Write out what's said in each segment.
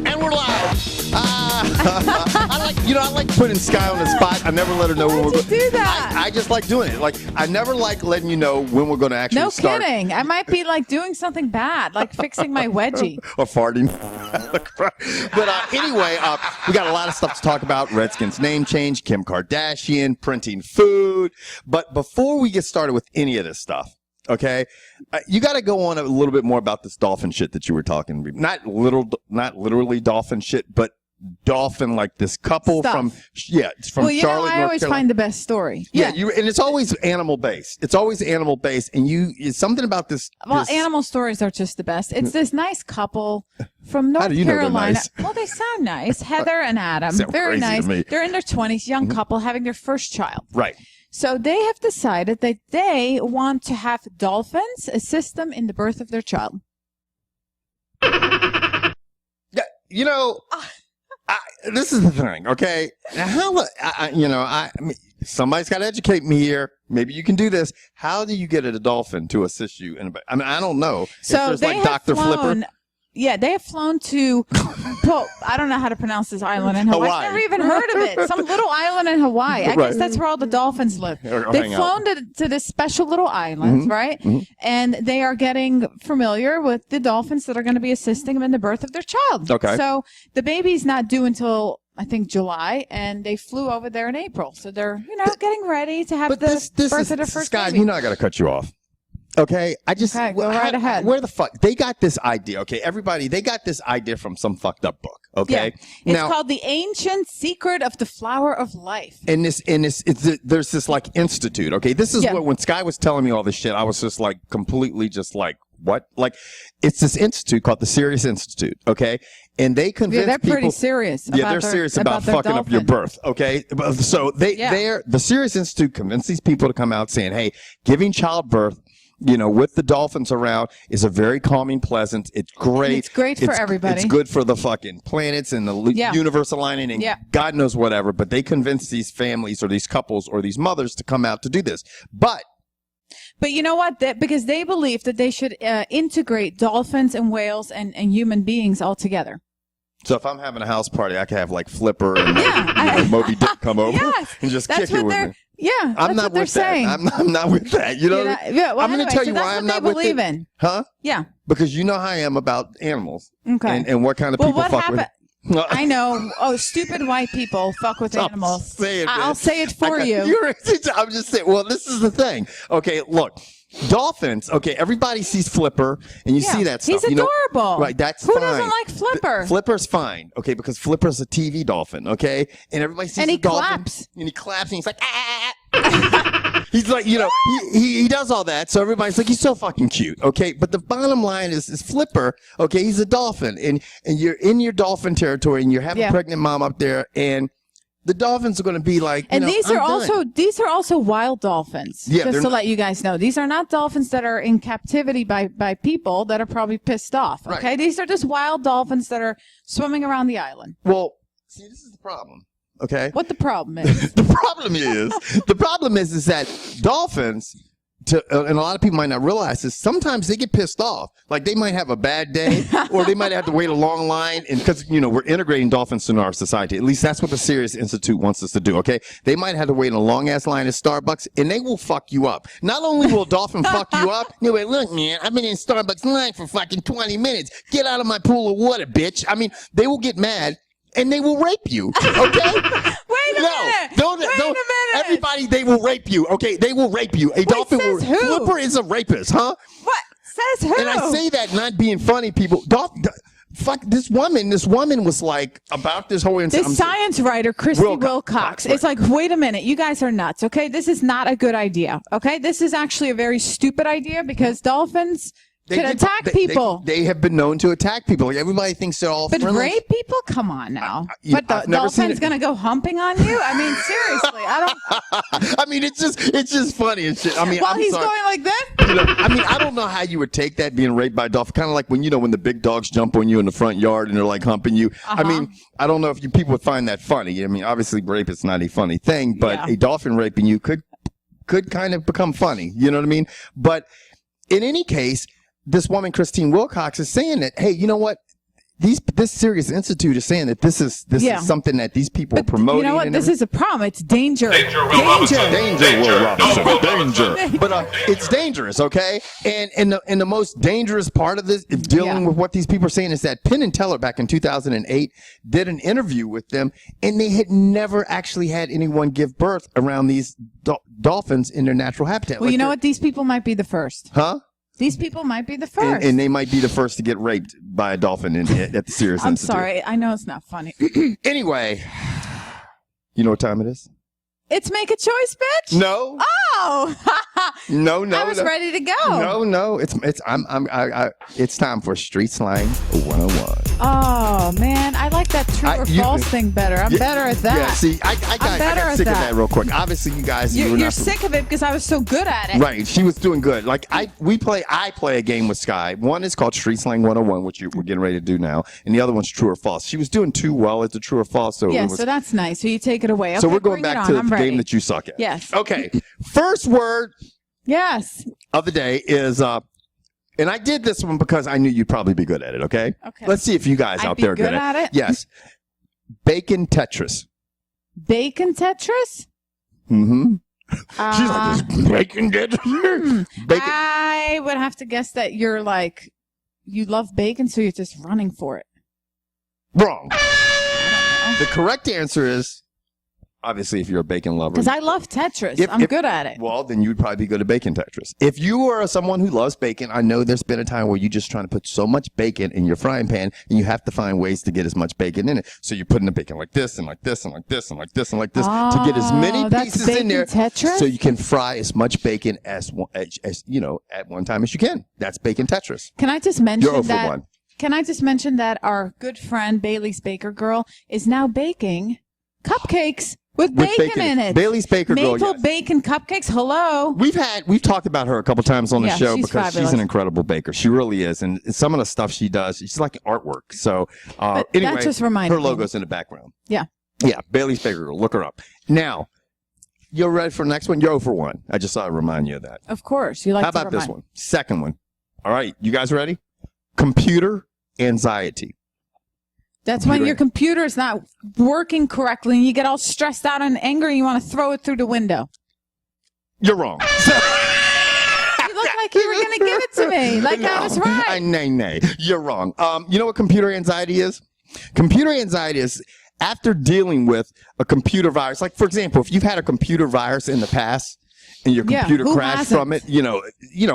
And we're live. I like putting Sky on the spot. I never let her know when we're going. do that? I just like doing it. Like I never like letting you know when we're going to actually start. No kidding. I might be like doing something bad, like fixing my wedgie. Or farting. But anyway, we got a lot of stuff to talk about. Redskins name change, Kim Kardashian, printing food. But before we get started with any of this stuff, okay, you got to go on a little bit more about this dolphin shit that you were talking. Not literally dolphin shit, but dolphin, like this couple from Charlotte, I North always Carolina. find the best story. Yeah, and it's always animal based. It's it's something about this. Well, animal stories are just the best. It's this nice couple from North Carolina. Nice? Well, they sound nice. Heather and Adam, very nice. They're in their 20s, young couple having their first child. Right. So they have decided that they want to have dolphins assist them in the birth of their child. Yeah, this is the thing, okay? Now, somebody's got to educate me here. Maybe you can do this. How do you get a dolphin to assist you? I don't know. So if there's they like have Dr. flown, Flipper. Yeah, they have flown to, I don't know how to pronounce this island in Hawaii. I've never even heard of it. Some little island in Hawaii. I guess that's where all the dolphins live. They've flown to this special little island, right? Mm-hmm. And they are getting familiar with the dolphins that are going to be assisting them in the birth of their child. Okay. So the baby's not due until, I think, July, and they flew over there in April. So they're, getting ready to have the birth of their first Scott, baby. I got to cut you off. Okay, go right ahead. Where the fuck they got this idea? Okay, everybody, they got this idea from some fucked up book. Okay, it's called The Ancient Secret of the Flower of Life. And there's this like institute. Okay, this is what when Sky was telling me all this shit, I was just like completely just like what? Like it's this institute called the Serious Institute. Okay, and they convince they're people. Pretty serious. They're serious about fucking up your birth. Okay, so the Serious Institute convinced these people to come out saying, hey, giving childbirth, with the dolphins around is a very calming, pleasant. It's great. And it's great for everybody. It's good for the fucking planets and the universe aligning and God knows whatever. But they convinced these families or these couples or these mothers to come out to do this. But you know what? Because they believe that they should integrate dolphins and whales and human beings all together. So if I'm having a house party, I can have like Flipper and Moby Dick come over and just kick it with me. Yeah, I'm not with that. I'm not with that. I'm going to tell you why I'm not with it. Huh? Yeah. Because you know how I am about animals. Okay. And what kind of people fuck with. I know. Oh, stupid white people fuck with animals. I'll say it for you. I'm just saying. Well, this is the thing. Okay, look. Dolphins, okay, everybody sees Flipper, and you see that stuff. He's adorable. Right, that's Who fine. Who doesn't like Flipper? Flipper's fine, okay, because Flipper's a TV dolphin, okay? And everybody sees the dolphin. And he claps, and he's like, ah. He's like, he does all that, so everybody's like, he's so fucking cute, okay? But the bottom line is Flipper, okay, he's a dolphin, and you're in your dolphin territory, and you have a pregnant mom up there, and the dolphins are going to be like, these are also wild dolphins. Yeah, just to let you guys know, these are not dolphins that are in captivity by people that are probably pissed off. Okay, right. These are just wild dolphins that are swimming around the island. Well, see, this is the problem. Okay, what the problem is? The problem is that dolphins. And a lot of people might not realize this. Sometimes they get pissed off. Like they might have a bad day, or they might have to wait a long line. And because we're integrating dolphins into our society, at least that's what the Serious Institute wants us to do. Okay, they might have to wait in a long ass line at Starbucks, and they will fuck you up. Not only will a dolphin fuck you up, you'll be like, look, man, I've been in Starbucks line for fucking 20 minutes. Get out of my pool of water, bitch. I mean, they will get mad. And they will rape you, okay? Wait a minute. Wait a minute. Everybody, they will rape you, okay? They will rape you. Dolphin will. Who? Flipper is a rapist, huh? What? Says who? And I say that not being funny, people. Fuck, this woman was like about this whole incident. This science writer, Christy Wilcox. It's like, wait a minute. You guys are nuts, okay? This is not a good idea, okay? This is actually a very stupid idea because dolphins could attack people. They have been known to attack people. Like everybody thinks they're all friendly. But rape people? Come on now. But the dolphin's going to go humping on you? I mean, seriously, I don't. I mean, it's just funny and shit. I mean, while he's going like this? I mean, I don't know how you would take that being raped by a dolphin. Kind of like when the big dogs jump on you in the front yard and they're like humping you. I mean, I don't know if people would find that funny. I mean, obviously rape is not a funny thing, but a dolphin raping you could kind of become funny. You know what I mean? But in any case, this woman, Christine Wilcox, is saying that, hey, you know what? this Serious Institute is saying that this is something that these people are promoting. You know what? This is a problem. It's danger. Danger, Will Robinson. Danger, Will Robinson. Danger. But it's dangerous, okay? And the most dangerous part of this, dealing with what these people are saying, is that Penn and Teller back in 2008 did an interview with them, and they had never actually had anyone give birth around these dolphins in their natural habitat. Well, you know what? These people might be the first. Huh? These people might be the first. And they might be the first to get raped by a dolphin at the Serious Institute. I'm sorry. I know it's not funny. Anyway, you know what time it is? It's Make a Choice, bitch. No. Oh. No. I was ready to go. No. It's time for Street Slang 101. Oh man, I like that true or false thing better. I'm better at that. Yeah, see, I got sick of that real quick. Obviously, you guys, you're sick of it because I was so good at it. Right, she was doing good. Like I play a game with Sky. One is called Street Slang 101, which we're getting ready to do now, and the other one's True or False. She was doing too well at the True or False, so so that's nice. So you take it away. Okay, so we're going back to the game that you suck at. Yes. Okay. First word. Yes. Of the day is and I did this one because I knew you'd probably be good at it, okay? Okay. Let's see if you guys out there are good at it. Yes. Bacon Tetris. Bacon Tetris? Mm-hmm. She's like, this bacon Tetris. Bacon. I would have to guess that you're like, you love bacon, so you're just running for it. Wrong. The correct answer is, obviously, if you're a bacon lover. Because I love Tetris. I'm good at it. Well, then you'd probably be good at bacon Tetris. If you are someone who loves bacon, I know there's been a time where you're just trying to put so much bacon in your frying pan, and you have to find ways to get as much bacon in it. So you're putting the bacon like this, and like this, and like this, and like this, and like this, to get as many pieces in there, Tetris? so you can fry as much bacon as you know, at one time as you can. That's bacon Tetris. Can I just mention You're 0 that? for 1. Can I just mention that our good friend Bailey's Baker Girl is now baking cupcakes with bacon in it. Bailey's Baker Girl. Maple bacon cupcakes. Hello. We've talked about her a couple times on the show because fabulous. she's an incredible baker. She really is, and some of the stuff she does, she's like artwork. So anyway, that just reminded her me. logo's in the background. Yeah. Bailey's Baker Girl. Look her up. Now, you're ready for the next one. You're 0 for 1. I just thought I'd remind you of that. Of course, you like. How about this one? Second one. All right, you guys ready? Computer anxiety. That's when your computer's not working correctly and you get all stressed out and angry and you want to throw it through the window. You're wrong. You look like you were going to give it to me. Like I was right. Nay. You're wrong. You know what computer anxiety is? Computer anxiety is after dealing with a computer virus. Like, for example, if you've had a computer virus in the past, and your computer crashed from it, you know,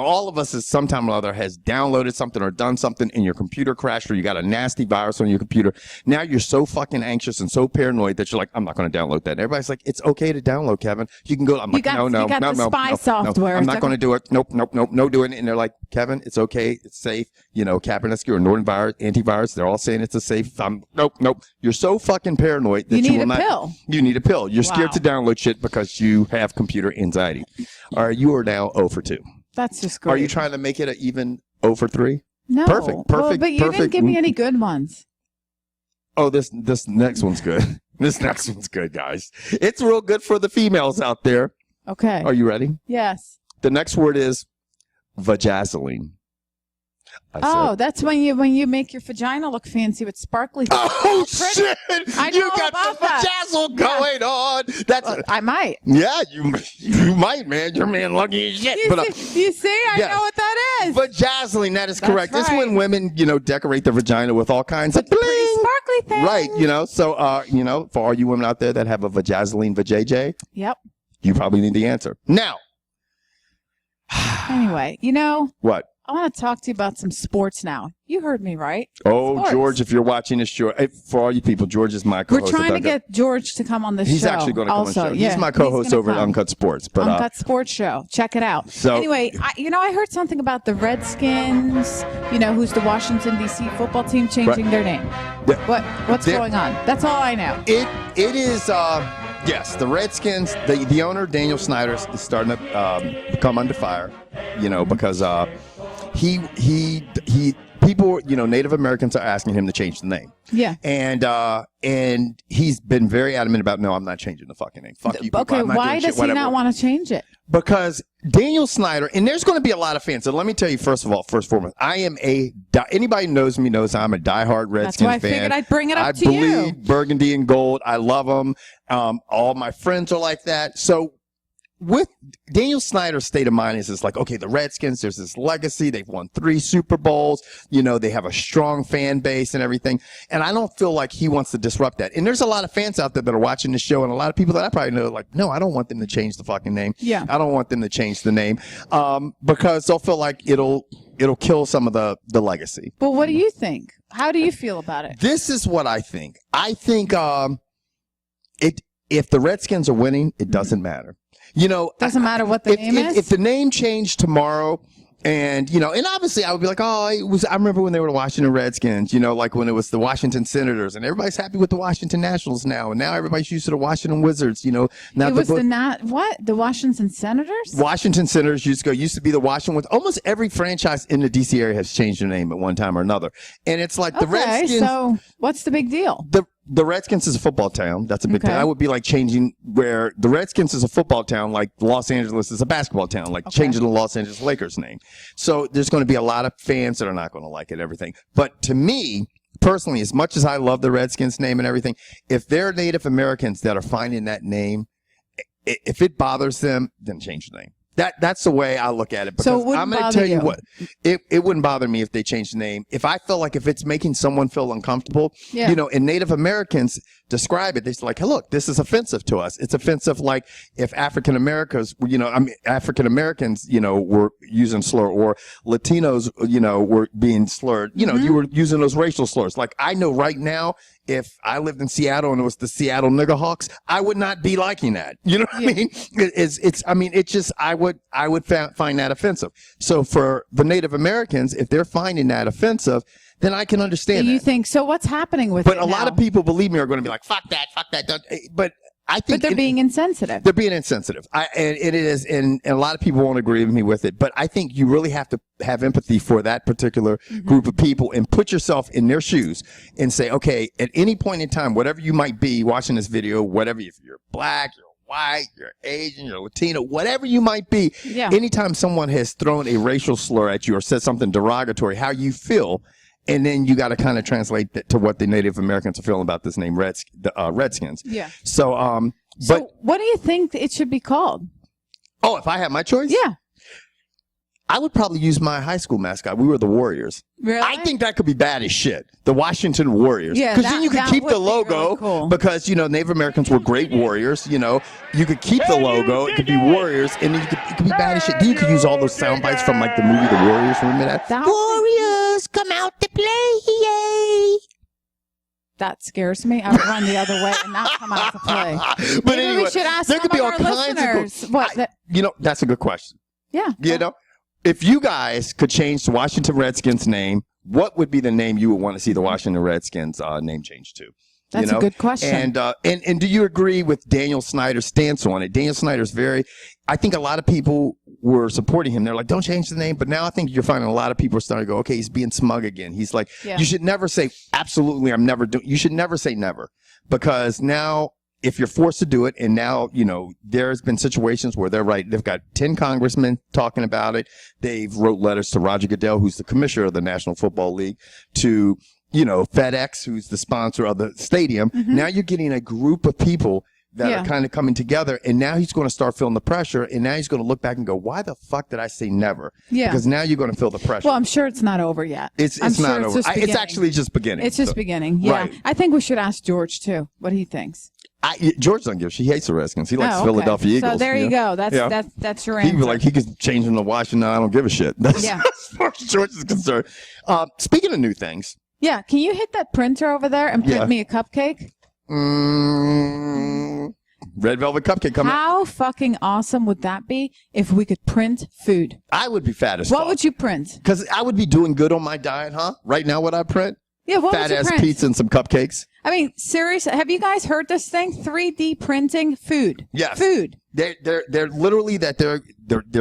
all of us at some time or other has downloaded something or done something and your computer crashed or you got a nasty virus on your computer. Now you're so fucking anxious and so paranoid that you're like, I'm not going to download that. And everybody's like, it's okay to download, Kevin. You can go. I'm like, no, software. I'm not going to do it. Nope, no doing it. And they're like, Kevin, it's okay. It's safe. You know, Kaspersky or Norton virus, antivirus, they're all saying it's a safe. Nope. You're so fucking paranoid that you will not. You need a pill. You're scared to download shit because you have computer anxiety. All right, you are now 0 for 2. That's just great. Are you trying to make it an even 0 for 3? No. Perfect. Well, but you didn't give me any good ones. Oh, this next one's good. This next one's good, guys. It's real good for the females out there. Okay. Are you ready? Yes. The next word is vajazzling. That's when you make your vagina look fancy with sparkly things. Oh, shit! I know you got about the vajazzle going on. That's I might. Yeah, you might, man. Your man lucky as shit. You see, I know what that is. Vajazzling, that is correct. Right. This is when women, decorate their vagina with all kinds of pretty sparkly things. Right, so for all you women out there that have a vajazzling vajayjay, yep, you probably need the answer. Now. Anyway, what? I want to talk to you about some sports now. You heard me, right? Oh, sports. George, if you're watching this show, for all you people, George is my co-host. We're trying to get George to come on the show. He's actually going to come on the show. Yeah, he's my co-host over at Uncut Sports. But, Uncut Sports Show. Check it out. So, anyway, I heard something about the Redskins, who's the Washington, D.C. football team changing their name. What's going on? That's all I know. It is... Yes, the Redskins, the owner, Daniel Snyder, is starting to come under fire, because people people, Native Americans are asking him to change the name. Yeah. And he's been very adamant about, no, I'm not changing the fucking name. Fuck you people. Okay, why does he not want to change it? Because Daniel Snyder, and there's going to be a lot of fans. So let me tell you, first and foremost, I am anybody who knows me knows I'm a diehard Redskins fan. That's why I figured I'd bring it up to you. I bleed burgundy and gold. I love them. All my friends are like that. So with Daniel Snyder's state of mind is like, okay, the Redskins, there's this legacy. They've won 3 Super Bowls. They have a strong fan base and everything. And I don't feel like he wants to disrupt that. And there's a lot of fans out there that are watching the show, and a lot of people that I probably know like, no, I don't want them to change the fucking name. Yeah. I don't want them to change the name because they'll feel like it'll kill some of the legacy. But what do you think? How do you feel about it? This is what I think. I think if the Redskins are winning, it doesn't matter. Doesn't matter what the name is. If the name changed tomorrow, and and obviously I would be like, I remember when they were the Washington Redskins, like when it was the Washington Senators, and everybody's happy with the Washington Nationals now, and now everybody's used to the Washington Wizards. Now it was the Washington Senators. Washington Senators used to be the Washington. Almost every franchise in the DC area has changed their name at one time or another, and it's like the Redskins. So what's the big deal? The Redskins is a football town. That's a big thing. I would be like changing where the Redskins is a football town, like Los Angeles is a basketball town, like changing the Los Angeles Lakers name. So there's going to be a lot of fans that are not going to like it and everything. But to me, personally, as much as I love the Redskins name and everything, if they're Native Americans that are finding that name, if it bothers them, then change the name. That's the way I look at it. Because I'm going to tell you what, it wouldn't bother me if they changed the name. If I feel like if it's making someone feel uncomfortable, and Native Americans describe it, they're like, hey, look, this is offensive to us. It's offensive like if African Americans, African Americans, were using slur, or Latinos, were being slurred. You were using those racial slurs. Like I know right now, if I lived in Seattle and it was the Seattle Nigga Hawks, I would not be liking that. You know what I mean? It's just, I would find that offensive. So for the Native Americans, if they're finding that offensive, then I can understand that. You think, so what's happening with it now? But a lot of people, believe me, are going to be like, fuck that. But I think they're being insensitive. They're being insensitive. And it is, and a lot of people won't agree with me with it. But I think you really have to have empathy for that particular group of people and put yourself in their shoes and say, okay, at any point in time, whatever you might be watching this video, whatever, if you're black, you're white, you're Asian, you're Latino, whatever you might be, anytime someone has thrown a racial slur at you or said something derogatory, how you feel. And then you got to kind of translate that to what the Native Americans are feeling about this name, Redskins. Yeah. So, so what do you think it should be called? Oh, if I had my choice? Yeah. I would probably use my high school mascot. We were the Warriors. Really? I think that could be bad as shit. The Washington Warriors. Yeah, because then you could keep the logo. Really cool. Because, Native Americans were great warriors. You could keep the logo. It could be Warriors. And then it could be bad as shit. Then you could use all those sound bites from like the movie The Warriors. Remember that? Warriors, come out to play. Yay. That scares me. I would run the other way and not come out to play. But maybe anyway, we should ask there could be all our kinds listeners. That's a good question. Yeah. If you guys could change the Washington Redskins name, what would be the name you would want to see the Washington Redskins name changed to? That's a good question. And do you agree with Daniel Snyder's stance on it? Daniel Snyder's I think a lot of people were supporting him. They're like, don't change the name. But now I think you're finding a lot of people are starting to go, okay, he's being smug again. He's like, you should never say, absolutely, I'm never doing. You should never say never. Because now, if you're forced to do it, and now, there's been situations where they've got 10 congressmen talking about it. They've wrote letters to Roger Goodell, who's the commissioner of the National Football League, to, FedEx, who's the sponsor of the stadium. Now you're getting a group of people that are kind of coming together, and now he's going to start feeling the pressure, and now he's going to look back and go, why the fuck did I say never? Yeah. Because now you're going to feel the pressure. Well, I'm sure it's not over yet. It's not over. It's actually just beginning. It's just beginning. Yeah. Right. I think we should ask George, too, what he thinks. George doesn't give a shit. He hates the Redskins. He likes Philadelphia Eagles. So there you go. That's your answer. He'd be like, he could change him to Washington. I don't give a shit. That's as far as George is concerned. Speaking of new things. Yeah. Can you hit that printer over there and print me a cupcake? Red velvet cupcake coming. How fucking awesome would that be if we could print food? I would be fat as fuck. What would you print? Because I would be doing good on my diet, huh? Right now, what I print? Yeah, what fat would you ass print? pizza and some cupcakes. I mean, seriously, have you guys heard this thing? 3D printing food. Yes. Food. They're literally they're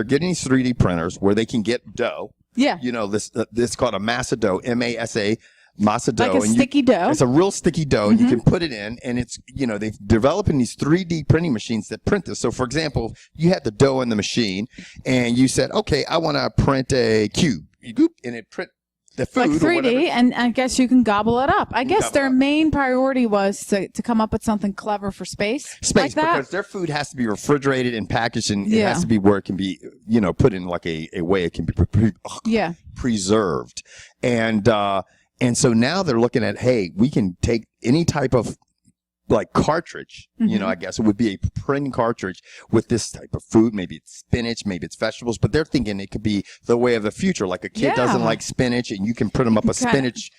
getting these 3D printers where they can get dough. Yeah. You know, this called a masa dough, M-A-S-A. Masa dough. Like a sticky dough. It's a real sticky dough, and you can put it in, and it's, you know, they've developing these 3D printing machines that print this. So, for example, you had the dough in the machine, and you said, okay, I want to print a cube. You goop, and it print the food. Like 3D, and I guess you can gobble it up. I guess their main priority was to come up with something clever for space. Like that. Because their food has to be refrigerated and packaged, and it has to be where it can be, you know, put in like a way it can be preserved. And so now they're looking at, hey, we can take any type of like cartridge, you know, I guess it would be a printing cartridge with this type of food. Maybe it's spinach, maybe it's vegetables, but they're thinking it could be the way of the future. Like a kid doesn't like spinach, and you can print them up a spinach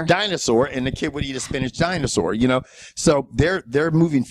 dinosaur, and the kid would eat a spinach dinosaur, you know? So they're moving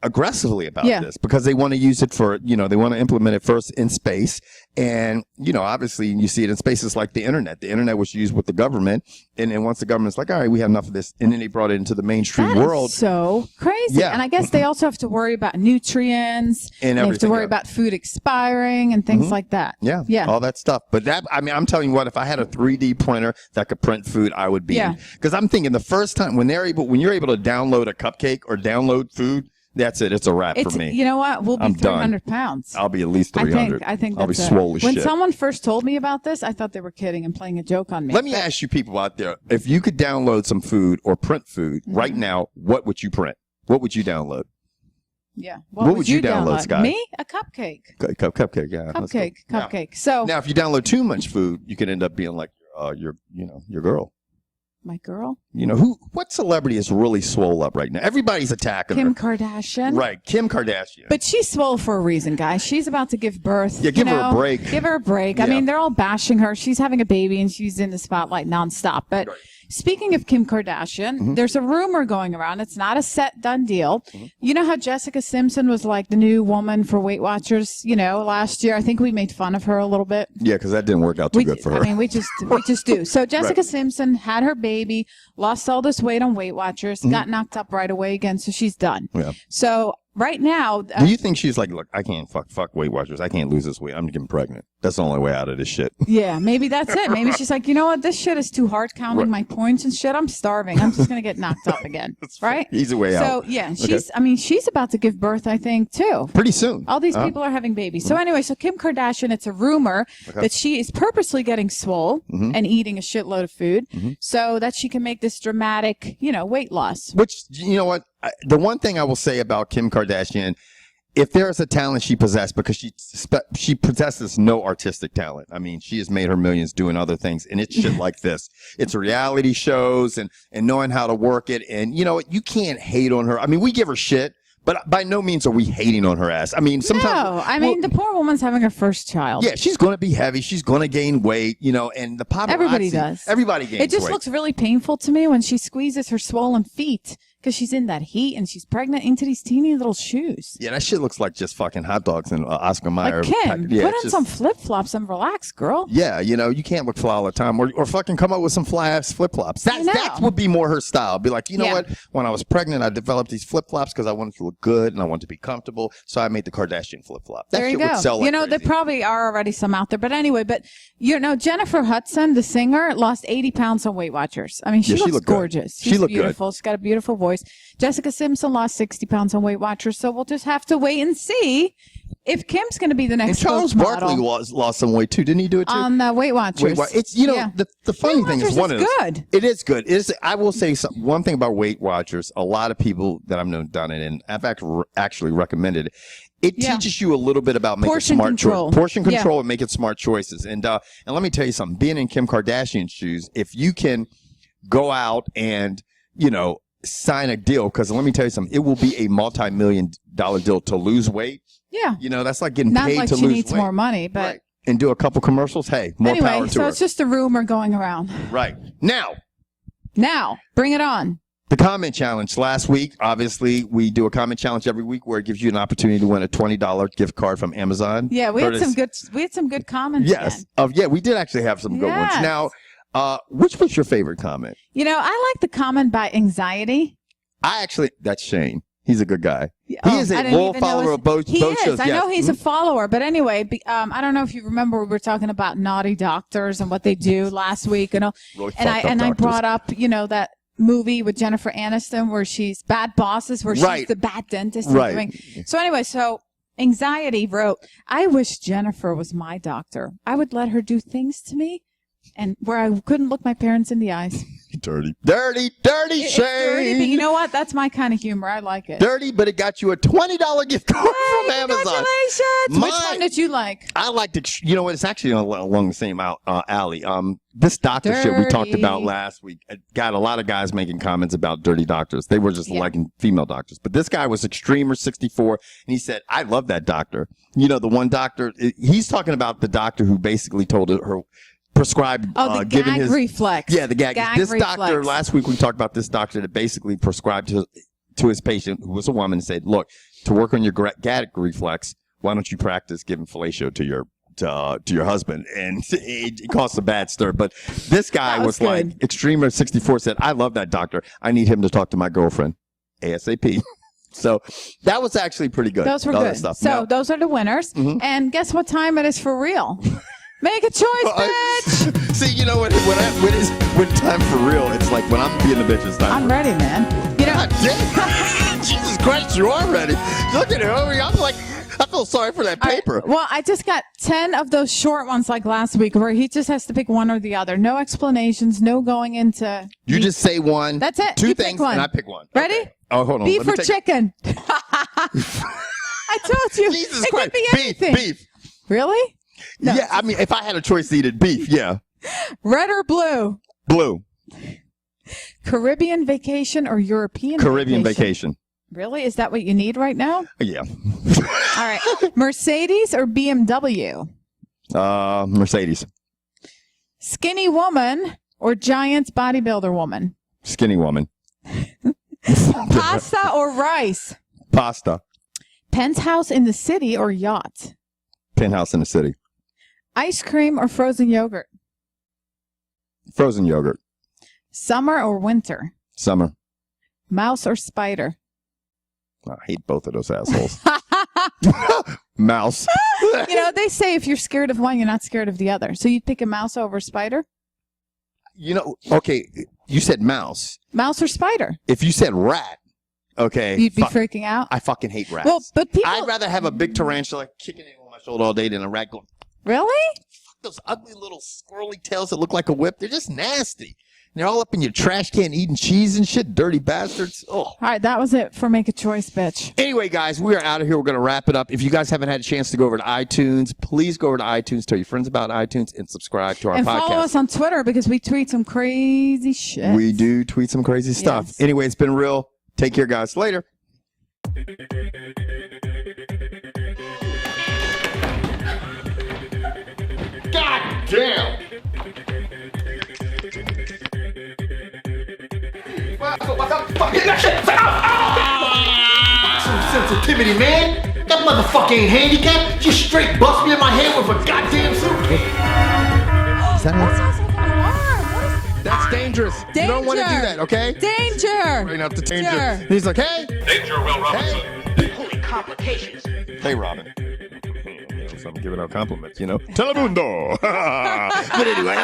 aggressively about this because they want to use it for, you know, they want to implement it first in space. And, you know, obviously you see it in spaces like the internet. The internet was used with the government. And then once the government's like, all right, we have enough of this. And then they brought it into the mainstream world. Is so crazy. Yeah. And I guess they also have to worry about nutrients and they have to worry about food expiring and things like that. Yeah. Yeah. All that stuff. But that, I mean, I'm telling you what, if I had a 3D printer that could print food, I would be in. Because I'm thinking the first time when you're able to download a cupcake or download food, that's it. It's a wrap for me. You know what? We'll be 300 pounds. I'll be at least 300. I think I'll be swole as shit. When someone first told me about this, I thought they were kidding and playing a joke on me. Let me ask you people out there, if you could download some food or print food right now, what would you print? What would you download? Yeah. What would you download, Scott? Me? A cupcake. Cupcake, yeah. Cupcake. So now, if you download too much food, you could end up being like your girl. My girl? You know, what celebrity is really swole up right now? Everybody's attacking her. Kim Kardashian. Right, Kim Kardashian. But she's swole for a reason, guys. She's about to give birth. Yeah, give her a break. Give her a break. Yeah. I mean, they're all bashing her. She's having a baby and she's in the spotlight nonstop. But speaking of Kim Kardashian, there's a rumor going around. It's not a set done deal. You know how Jessica Simpson was like the new woman for Weight Watchers, you know, last year? I think we made fun of her a little bit. Yeah, because that didn't work out too good for her. I mean, we just do. So Jessica Simpson had her baby, lost all this weight on Weight Watchers, got knocked up right away again, so she's done. Yeah. So right now, do you think she's like, look, I can't fuck Weight Watchers. I can't lose this weight. I'm getting pregnant. That's the only way out of this shit. Yeah, maybe that's it. Maybe she's like, you know what? This shit is too hard counting my points and shit. I'm starving. I'm just gonna get knocked up again. Right? Easy way out. So yeah, she's about to give birth, I think, too. Pretty soon. All these people are having babies. So anyway, so Kim Kardashian, it's a rumor that she is purposely getting swole and eating a shitload of food so that she can make this dramatic, you know, weight loss. Which, you know what? The one thing I will say about Kim Kardashian, if there is a talent she possessed, because she possesses no artistic talent. I mean, she has made her millions doing other things, and it's shit like this. It's reality shows and knowing how to work it. And, you know, you can't hate on her. I mean, we give her shit, but by no means are we hating on her ass. I mean, sometimes. No, I mean, the poor woman's having her first child. Yeah, she's going to be heavy. She's going to gain weight, you know, and the paparazzi. Everybody does. Everybody gains weight. It just looks really painful to me when she squeezes her swollen feet. Because she's in that heat and she's pregnant into these teeny little shoes. Yeah, that shit looks like just fucking hot dogs and Oscar Mayer. Like Kim, put on some flip-flops and relax, girl. Yeah, you know, you can't look fly all the time. Or fucking come up with some fly-ass flip-flops. That would be more her style. Be like, you know what? When I was pregnant, I developed these flip-flops because I wanted to look good and I wanted to be comfortable. So I made the Kardashian flip-flop. That shit would sell like crazy. There probably are already some out there. But anyway, you know, Jennifer Hudson, the singer, lost 80 pounds on Weight Watchers. I mean, she looks gorgeous. She's beautiful. Good. She's got a beautiful voice. Jessica Simpson lost 60 pounds on Weight Watchers, so we'll just have to wait and see if Kim's going to be the next Charles Barkley lost some weight too. Didn't he do it too? On Weight Watchers. It's, you know, the funny thing is good. It is good. I will say one thing about Weight Watchers. A lot of people that I've known done it, and I've actually recommended it. It teaches you a little bit about making smart choices. Portion control and making smart choices. And let me tell you something. Being in Kim Kardashian's shoes, if you can go out and, you know, sign a deal, because let me tell you something, it will be a multi-million-dollar deal to lose weight. Yeah. You know, that's like getting paid to lose weight. Not like she needs more money, but... Right. And do a couple commercials. Hey, more power to her. Anyway, so it's just a rumor going around. Right. Now, bring it on. The comment challenge. Last week, obviously, we do a comment challenge every week where it gives you an opportunity to win a $20 gift card from Amazon. Yeah, we had some good comments. Yes. Yeah, we did actually have some good ones. Now, which was your favorite comment? You know, I like the comment by Anxiety. That's Shane. He's a good guy. He is a I didn't loyal even know follower of both He shows. is. I know yes. he's a follower. But anyway, I don't know if you remember we were talking about naughty doctors and what they do last week. And Really I brought up, that movie with Jennifer Aniston where she's Bad Bosses, where she's the bad dentist. Right. So anyway, Anxiety wrote, I wish Jennifer was my doctor. I would let her do things to me and where I couldn't look my parents in the eyes. Dirty It's shame. dirty, but you know what? That's my kind of humor. I like it. Dirty, but it got you a $20 gift card from Amazon. Congratulations. Which one did you like? I liked it. You know what? It's actually along the same alley. This doctor shit we talked about last week got a lot of guys making comments about dirty doctors. They were just liking female doctors. But this guy was Extremer 64, and he said, I love that doctor. You know, the one doctor, he's talking about the doctor who basically told her, prescribed the giving gag his reflex. Yeah, the gag. This reflex. doctor, last week we talked about this doctor that basically prescribed to his patient, who was a woman, and said, look, to work on your gag reflex, why don't you practice giving fellatio to your husband? And it caused a bad stir. But this guy was like, Extremer 64 said, I love that doctor. I need him to talk to my girlfriend ASAP. So that was actually pretty good. Those were good. So those are the winners. Mm-hmm. And guess what time it is for real? Make a choice, bitch. See, you know what? When time for real, it's like when I'm being a bitch, it's time. I'm ready, man. You know, Jesus Christ, you are ready. Look at her. I'm like, I feel sorry for that paper. Right. Well, I just got 10 of those short ones like last week where he just has to pick one or the other. No explanations, no going into. You just say one. That's it. Two things, and I pick one. Ready? Okay. Oh, hold on. Beef or chicken? I told you. Jesus it Christ. Could be anything. Beef. Really? No. Yeah, I mean, if I had a choice to eat it, beef, yeah. Red or blue? Blue. Caribbean vacation or European Caribbean vacation. Really? Is that what you need right now? Yeah. All right. Mercedes or BMW? Mercedes. Skinny woman or giant bodybuilder woman? Skinny woman. Pasta or rice? Pasta. Penthouse in the city or yacht? Penthouse in the city. Ice cream or frozen yogurt? Frozen yogurt. Summer or winter? Summer. Mouse or spider? I hate both of those assholes. Mouse. You know, they say if you're scared of one, you're not scared of the other. So you'd pick a mouse over a spider? You know, okay, you said mouse. Mouse or spider? If you said rat, okay. You'd be freaking out? I fucking hate rats. Well, but I'd rather have a big tarantula kicking it on my shoulder all day than a rat going. Really? Fuck those ugly little squirrely tails that look like a whip. They're just nasty. They're all up in your trash can eating cheese and shit. Dirty bastards. Oh. All right, that was it for Make a Choice, bitch. Anyway, guys, we are out of here. We're going to wrap it up. If you guys haven't had a chance to go over to iTunes, please go over to iTunes, tell your friends about iTunes, and subscribe to our podcast. And follow us on Twitter because we tweet some crazy shit. We do tweet some crazy stuff. Yes. Anyway, it's been real. Take care, guys. Later. God damn! Some sensitivity, man. That motherfucker ain't handicapped. Just straight bust me in my head with a goddamn suitcase. Is that that sounds like an alarm. That's dangerous. Danger. You don't want to do that, okay? Danger. Bring up the danger. He's like, hey. Danger, Will Robinson. Hey. Holy complications. Hey, Robin. So I'm giving out compliments, you know. Telemundo. But anyway,